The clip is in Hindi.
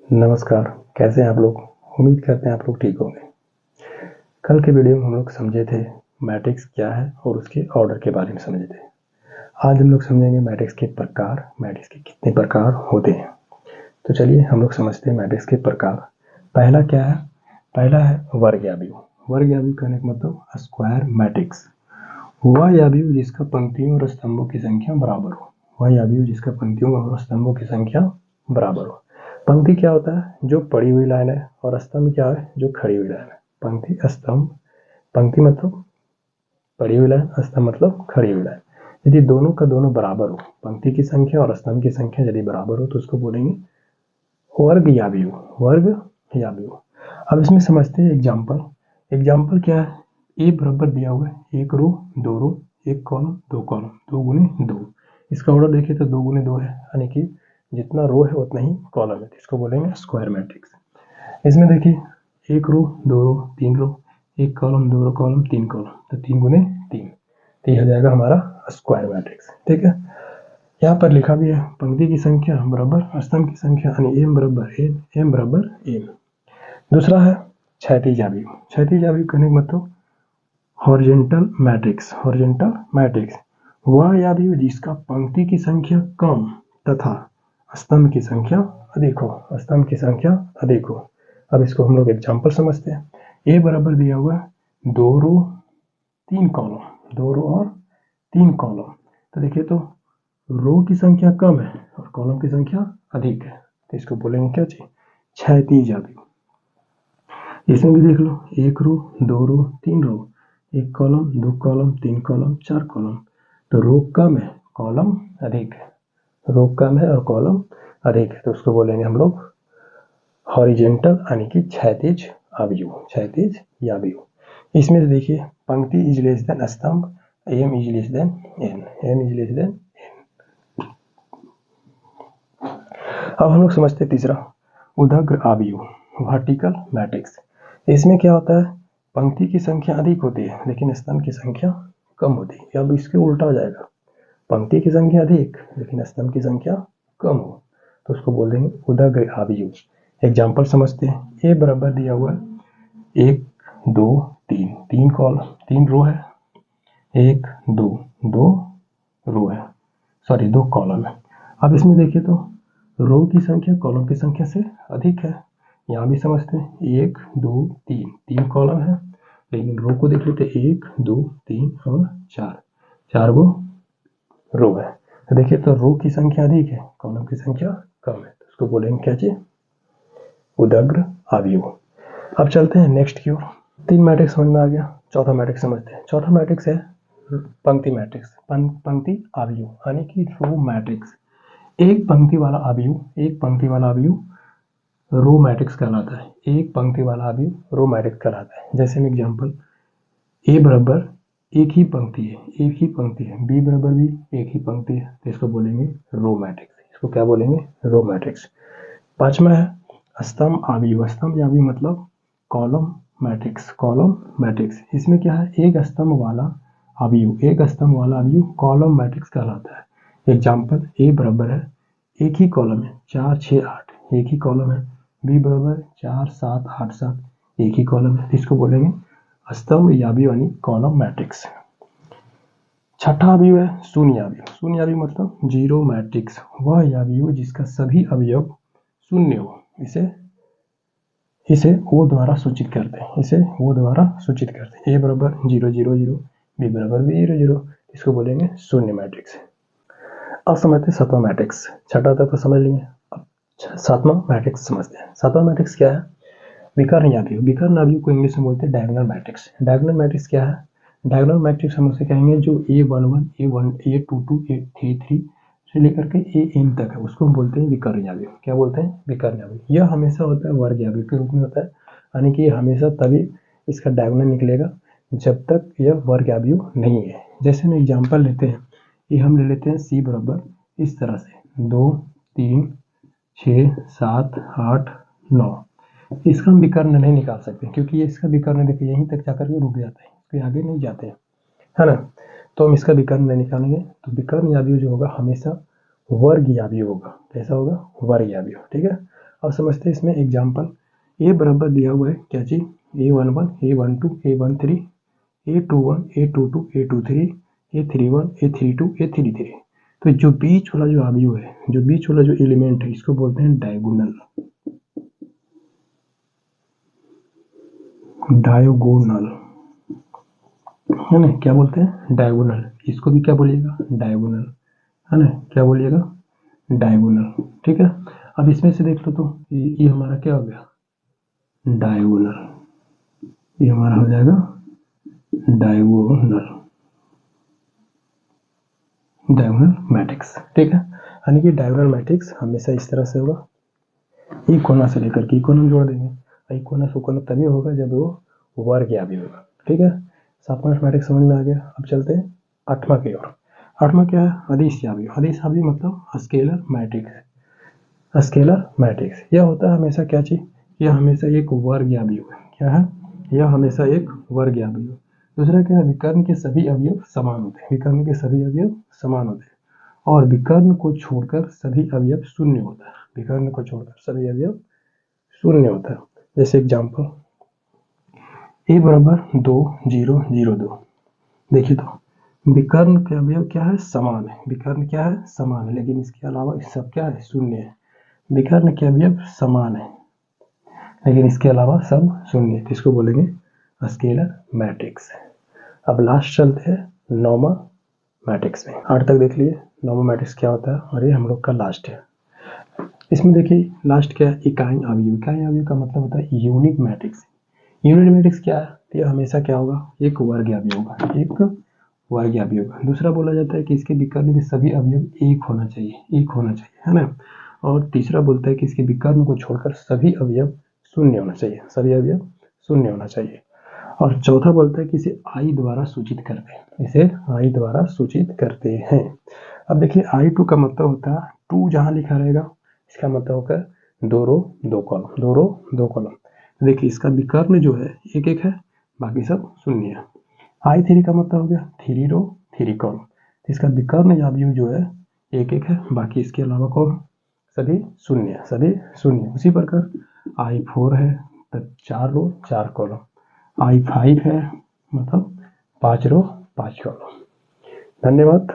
नमस्कार, कैसे हैं आप लोग। उम्मीद करते हैं आप लोग ठीक होंगे। कल के वीडियो में हम लोग समझे थे मैट्रिक्स क्या है और उसके ऑर्डर के बारे में समझे थे। आज हम लोग समझेंगे मैट्रिक्स के प्रकार, मैट्रिक्स के कितने प्रकार होते हैं। तो चलिए हम लोग समझते हैं मैट्रिक्स के प्रकार। पहला क्या है? पहला है वर्ग आव्यूह। वर्ग आव्यूह कहने का मतलब स्क्वायर मैट्रिक्स। वह आव्यूह जिसका पंक्तियों और स्तंभों की संख्या बराबर हो। वह आव्यूह जिसका पंक्तियों और स्तंभों की संख्या बराबर हो। पंक्ति क्या होता है? जो पड़ी हुई लाइन है, और स्तंभ क्या है? जो खड़ी हुई लाइन है। पंक्ति स्तंभ, पंक्ति मतलब पड़ी हुई लाइन, स्तंभ मतलब खड़ी हुई लाइन। यदि दोनों का दोनों बराबर हो, पंक्ति की संख्या और स्तंभ की संख्या यदि बराबर हो, तो उसको बोलेंगे वर्ग आव्यूह। वर्ग आव्यूह। अब इसमें समझते हैं एग्जाम्पल। एग्जाम्पल क्या है? ए बराबर दिया हुआ है, एक रो दो रो, एक कॉलम दो कॉलम, 2 गुने 2। इसका ऑर्डर देखिए तो 2 गुने 2 है, यानी कि जितना रो है उतना ही कॉलम है। इसको बोलेंगे स्क्वायर मैट्रिक्स। इसमें देखिए एक रो दो रो तीन रो, एक कॉलम दो रो कॉलम तीन कॉलम, तो 3 गुने 3, तो यह हो जाएगा हमारा स्क्वायर मैट्रिक्स। ठीक है। यहाँ पर लिखा भी है पंक्ति की संख्या बराबर स्तंभ की संख्या, यानी एम बराबर एन, एम बराबर एन। दूसरा है क्षैतिज आव्यूह। क्षैतिज आव्यूह कहने का मतलब हॉरिजॉन्टल मैट्रिक्स। हॉरिजॉन्टल मैट्रिक्स वह आव्यूह जिसका पंक्ति की संख्या कम तथा स्तंभ की संख्या अधिक हो। स्तंभ की संख्या अधिक हो। अब इसको हम लोग एग्जाम्पल समझते हैं। ए बराबर दिया हुआ है 2 रो 3 कॉलम, 2 रो और 3 कॉलम। तो देखिए तो रो की संख्या कम है और कॉलम की संख्या अधिक है, तो इसको बोलेंगे क्या चीज? क्षैतिज आव्यूह। इसमें भी देख लो, एक रो दो रो तीन रो, एक कॉलम दो कॉलम तीन कॉलम चार कॉलम, तो रो कम है कॉलम अधिक है। रो कम है और कॉलम अधिक है, तो उसको बोलेंगे हम लोग हॉरिजॉन्टल, यानी कि क्षैतिज आव्यूह। क्षैतिज आव्यूह। इसमें से देखिए पंक्ति इज लेस देन स्तंभ, M is less than N, M is less than. अब हम लोग समझते हैं तीसरा उदग्र आव्यूह, वर्टिकल मैट्रिक्स। इसमें क्या होता है? पंक्ति की संख्या अधिक होती है लेकिन स्तंभ की संख्या कम होती है। अब इसके उल्टा हो जाएगा, पंक्ति की संख्या अधिक लेकिन स्तंभ की संख्या कम हो, तो उसको बोल देंगे उदग्र आव्यूह। एग्जाम्पल समझते हैं। ए बराबर दिया हुआ है एक दो तीन, 3 कॉलम 3 रो है, एक दो 2 रो है, सॉरी 2 कॉलम है। अब इसमें देखिए तो रो की संख्या कॉलम की संख्या से अधिक है। यहाँ भी समझते हैं, 1 2 3, 3 कॉलम है, लेकिन रो को देख लेते 1 2 3 और 4, 4 गो रो है। तो देखिए तो रो की संख्या अधिक है, कॉलम की संख्या कम है, तो उसको बोलेंगे क्या चीज? उदग्र आव्यूह। अब चलते हैं नेक्स्ट की ओर। 3 मैट्रिक्स समझ में आ गया। चौथा मैट्रिक्स समझते हैं। चौथा मैट्रिक्स है पंक्ति मैट्रिक्स, पंक्ति आव्यूह, यानी कि रो मैट्रिक्स। एक पंक्ति वाला आव्यूह, एक पंक्ति वाला आव्यूह रो मैट्रिक्स कहलाता है। एक पंक्ति वाला आव्यूह रो मैट्रिक्स कहलाता है। जैसे में एग्जाम्पल, ए बराबर एक ही पंक्ति है, एक ही पंक्ति है, बी बराबर भी एक ही पंक्ति है, तो इसको बोलेंगे रो मैट्रिक्स। इसको क्या बोलेंगे? Row matrix. पांचवा है स्तंभ आव्यूह। स्तंभ आव्यूह मतलब कॉलम मैट्रिक्स। कॉलम मैट्रिक्स इसमें क्या है? एक स्तंभ वाला आव्यूह, एक स्तंभ वाला आव्यूह कॉलम मैट्रिक्स कहलाता है। एग्जाम्पल, ए बराबर है एक ही कॉलम है 4 6 8, एक ही कॉलम है। बी बराबर 4 7 8 7, एक ही कॉलम है, इसको बोलेंगे स्तंभ आव्यूह यानी कॉलम मैट्रिक्स। छठा आव्यूह है शून्य आव्यूह। शून्य आव्यूह मतलब जीरो मैट्रिक्स। वह आव्यूह जिसका सभी अवयव शून्य हो, इसे वो द्वारा सूचित करते हैं। इसे वो द्वारा सूचित करते हैं। ए बराबर 0 0 0, बी बराबर भी 0 0, इसको बोलेंगे शून्य मैट्रिक्स। अब समझते हैं सातवां मैट्रिक्स। छठा तक तो समझ लिए, अब सातवां मैट्रिक्स समझते हैं। सातवां मैट्रिक्स क्या है? विकर्ण आव्यूह। विकर्ण आव्यूह को इंग्लिश में बोलते हैं डायगोनल मैट्रिक्स। डायगोनल मैट्रिक्स क्या है? डायगोनल मैट्रिक्स हम उसे कहेंगे जो A11 A1 A22 A33 से लेकर के AM तक है, उसको हम बोलते हैं विकर्ण आव्यूह। क्या बोलते हैं? विकर्ण आव्यूह। यह हमेशा होता है वर्ग आव्यूह के रूप में होता है, यानी कि हमेशा तभी इसका डायगोनल निकलेगा जब तक यह वर्ग आव्यूह नहीं है। जैसे हम एग्जाम्पल लेते हैं, ये हम ले लेते हैं C बराबर इस तरह से 2 3 6 7 8 9। इसका हम विकर्ण नहीं निकाल सकते क्योंकि ये इसका विकर्ण देखिए यहीं तक जाकर के रुक जाता है, इसके आगे नहीं जाते हैं, है ना। तो हम इसका विकर्ण नहीं निकालेंगे, तो विकर्ण आव्यूह जो होगा हमेशा वर्ग आव्यूह होगा। कैसा होगा? वर्ग आव्यूह। ठीक है। अब समझते हैं इसमें एग्जाम्पल। ए बराबर दिया हुआ है क्या चीज, A11, A12, A13, A21, A22, A23, A31, A32, A33। तो जो बीच वाला जो अवयव है, जो बीच वाला जो एलिमेंट है, इसको बोलते हैं डायगोनल। डायगोनल है ना, क्या बोलते हैं, डायगोनल। इसको भी क्या बोलिएगा, डायगोनल, है ना, क्या बोलिएगा, डायगोनल। ठीक है, अब इसमें से देख लो तो ये हमारा क्या हो गया, डायगोनल। ये हमारा हो जाएगा डायगोनल, डायगोनल मैट्रिक्स। ठीक है, यानी कि डायगोनल मैट्रिक्स हमेशा इस तरह से होगा, ई कोना से लेकर के ई कोना जोड़ देंगे। ई कोना से कोना तभी होगा जब वो वर्ग या भी होगा। ठीक है, सातवां मैट्रिक्स समझ में आ गया। अब चलते हैं आठवां की ओर। आठवां क्या है, अदिश यावी। अदिश यावी मतलब स्केलर मैट्रिक्स है। स्केलर मैट्रिक्स यह होता है हमेशा क्या चीज, यह हमेशा एक वर्ग या भी होगा। क्या है, यह हमेशा एक वर्ग या भी होगा। दूसरा क्या है, विकर्ण के सभी अवयव समान होते हैं। विकर्ण के सभी अवयव समान होते हैं और विकर्ण को छोड़कर सभी अवयव शून्य होता है। विकर्ण को छोड़कर सभी अवयव शून्य होता है। जैसे एग्जाम्पल, ए बराबर 2, 0, 0, 2। देखिए तो विकर्ण के अवयव क्या है, समान है। विकर्ण क्या है, समान है, लेकिन इसके अलावा सब क्या है, शून्य है। विकर्ण के अवयव समान है लेकिन इसके अलावा सब शून्य है, इसको बोलेंगे स्केलर मैट्रिक्स। अब लास्ट चलते हैं नौमा मैट्रिक्स में। 8 तक देख लिए नौमा मैट्रिक्स क्या होता है, और ये हम लोग का लास्ट है। इसमें देखिए लास्ट क्या है, इकाई अवयव। इकाई अवयव का मतलब होता है यूनिट मैट्रिक्स। यूनिट मैट्रिक्स क्या है, ये हमेशा क्या होगा, एक वर्ग अवयव होगा, एक वर्ग अवयव होगा। दूसरा बोला जाता है कि इसके विकर्ण के सभी अवयव एक होना चाहिए, एक होना चाहिए, है ना। और तीसरा बोलता है कि इसके विकर्ण को छोड़कर सभी अवयव शून्य होना चाहिए, सभी अवयव शून्य होना चाहिए। और चौथा बोलता है कि इसे आई द्वारा सूचित करते हैं, इसे आई द्वारा सूचित करते हैं। अब देखिए I2 का मतलब होता है, 2 जहां लिखा रहेगा इसका मतलब होगा 2 रो 2 कॉलम, 2 रो 2 कॉलम। देखिए इसका विकर्ण जो है एक एक है, बाकी सब शून्य है। I3 का मतलब हो गया 3 रो 3 कॉलम। इसका विकर्ण या अवयव जो है एक एक है, बाकी इसके अलावा कौन, सभी शून्य है, सभी शून्य। उसी प्रकार I4 है तब 4 रो 4 कॉलम। I5 है मतलब 5 रो 5 कॉलम। धन्यवाद।